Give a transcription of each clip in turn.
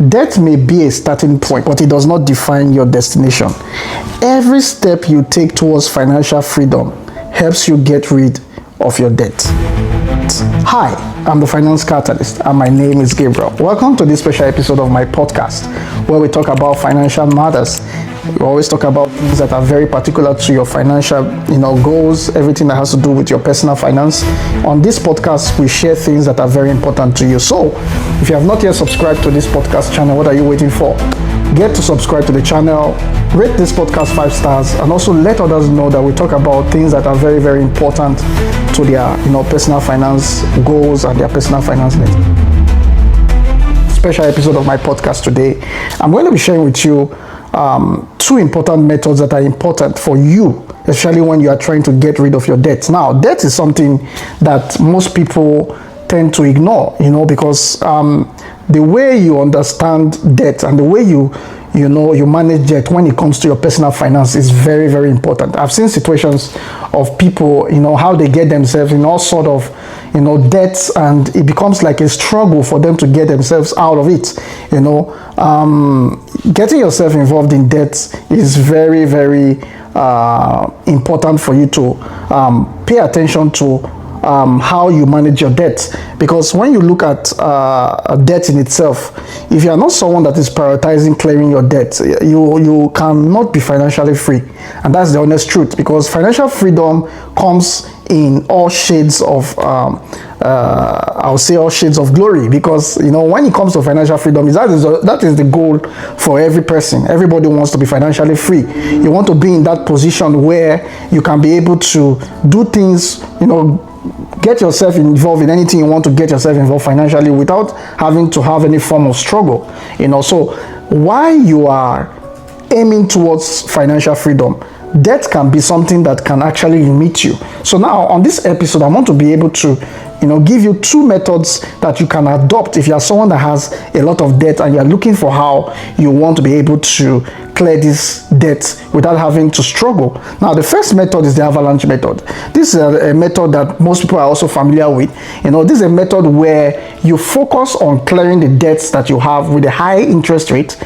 Debt may be a starting point, but it does not define your destination. Every step you take towards financial freedom helps you get rid of your debt. Hi, I'm the Finance Catalyst, and my name is Gabriel. Welcome to this special episode of my podcast, where we talk about financial matters. We always talk about things that are very particular to your financial, goals, everything that has to do with your personal finance. On this podcast, we share things that are very important to you. So, if you have not yet subscribed to this podcast channel, what are you waiting for? Get to subscribe to the channel, rate this podcast 5 stars, and also let others know that we talk about things that are very, very important to their, personal finance goals and their personal finance needs. Special episode of my podcast today. I'm going to be sharing with you 2 important methods that are important for you, especially when you are trying to get rid of your debt. Now, debt is something that most people tend to ignore, because the way you understand debt and the way you manage debt when it comes to your personal finance is very, very important. I've seen situations of people, how they get themselves in all sort of, debts, and it becomes like a struggle for them to get themselves out of it. Getting yourself involved in debt is very, very important for you to pay attention to how you manage your debt, because when you look at debt in itself, if you are not someone that is prioritizing clearing your debt, you cannot be financially free, and that's the honest truth, because financial freedom comes in all shades of I'll say all shades of glory, because when it comes to financial freedom, that is the goal for every person. Everybody wants to be financially free. You want to be in that position where you can be able to do things, get yourself involved in anything you want to get yourself involved financially without having to have any form of struggle. So while you are aiming towards financial freedom, debt can be something that can actually limit you. So now on this episode, I want to be able to give you 2 methods that you can adopt if you are someone that has a lot of debt and you are looking for how you want to be able to clear this debt without having to struggle. Now, the first method is the Avalanche Method. This is a method that most people are also familiar with. This is a method where you focus on clearing the debts that you have with a high interest rate,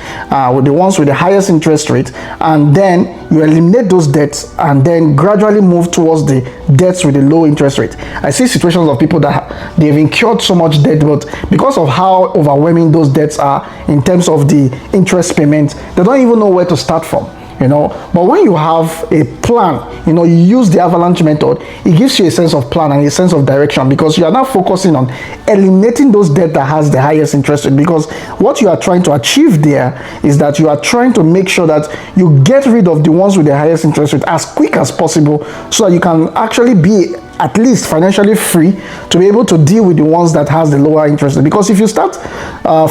with the ones with the highest interest rate, and then you eliminate those debts and then gradually move towards the debts with the low interest rate. I see situations of people that they've incurred so much debt, but because of how overwhelming those debts are in terms of the interest payment, they don't even know where to start from. But when you have a plan, you use the Avalanche Method, it gives you a sense of plan and a sense of direction, because you are now focusing on eliminating those debt that has the highest interest rate, because what you are trying to achieve there is that you are trying to make sure that you get rid of the ones with the highest interest rate as quick as possible, so that you can actually be at least financially free to be able to deal with the ones that has the lower interest rate. Because if you start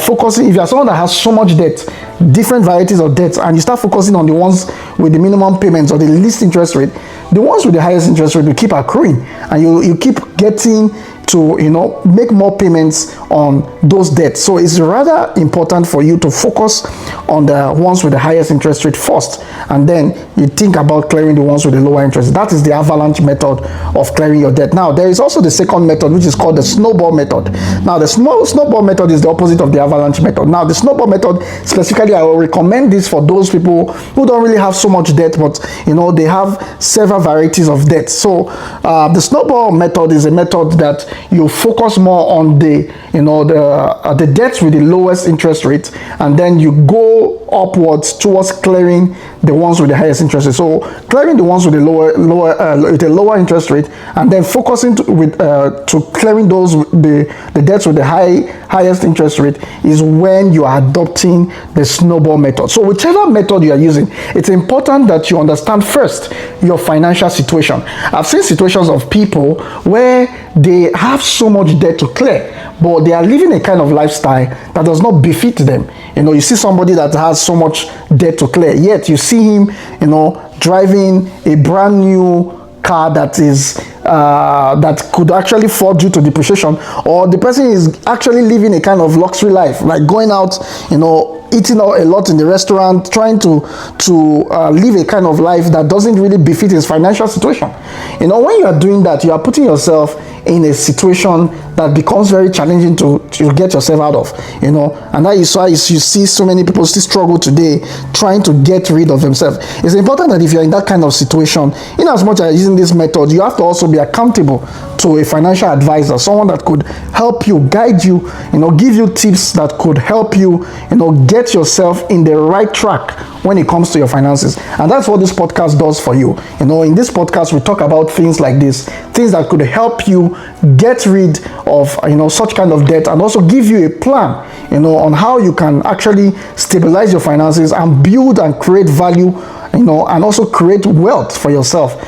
focusing, if you are someone that has so much debt, different varieties of debts, and you start focusing on the ones with the minimum payments or the least interest rate, the ones with the highest interest rate will keep accruing, and you keep getting to make more payments on those debts. So it's rather important for you to focus on the ones with the highest interest rate first, and then you think about clearing the ones with the lower interest. That is the Avalanche Method of clearing your debt. Now, there is also the second method, which is called the Snowball Method. Now, the Snowball Method is the opposite of the Avalanche Method. Now, the Snowball Method, specifically, I will recommend this for those people who don't really have so much debt, but they have several varieties of debt. So the Snowball Method is a method that you focus more on the debts with the lowest interest rate, and then you go upwards towards clearing the ones with the highest interest rate. So clearing the ones with the lower interest rate, and then focusing to clearing those the debts with the highest interest rate is when you are adopting the Snowball Method. So whichever method you are using, it's important that you understand first your financial situation. I've seen situations of people where they have so much debt to clear, but they are living a kind of lifestyle that does not befit them. You see somebody that has so much debt to clear, yet you see him, driving a brand new car that is that could actually fall due to depreciation, or the person is actually living a kind of luxury life, like going out, eating a lot in the restaurant, trying to live a kind of life that doesn't really befit his financial situation. When you are doing that, you are putting yourself in a situation that becomes very challenging to get yourself out of, and that is why you see so many people still struggle today trying to get rid of themselves. It's important that if you're in that kind of situation, in as much as using this method, you have to also be accountable to a financial advisor, someone that could help you, guide you, give you tips that could help you, get yourself in the right track when it comes to your finances. And that's what this podcast does for you. In this podcast, we talk about things like this, things that could help you get rid of, such kind of debt, and also give you a plan, on how you can actually stabilize your finances and build and create value, and also create wealth for yourself,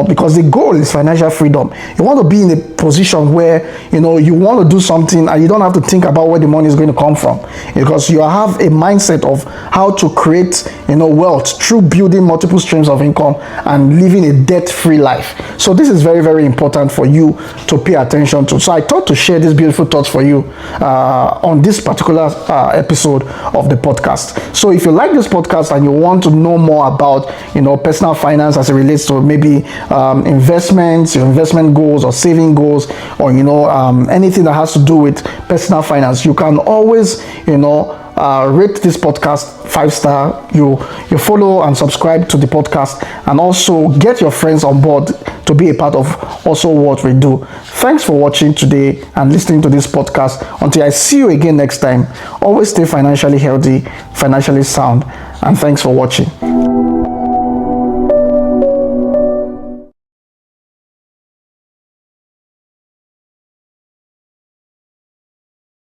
because the goal is financial freedom. You want to be in a position where, you want to do something and you don't have to think about where the money is going to come from, because you have a mindset of how to create, wealth through building multiple streams of income and living a debt-free life. So this is very, very important for you to pay attention to. So I thought to share these beautiful thoughts for you on this particular episode of the podcast. So if you like this podcast and you want to know more about personal finance as it relates to maybe investments, your investment goals or saving goals, or anything that has to do with personal finance, you can always rate this podcast 5-star. You follow and subscribe to the podcast, and also get your friends on board to be a part of also what we do. Thanks for watching today and listening to this podcast. Until I see you again next time, always stay financially healthy, financially sound, and thanks for watching.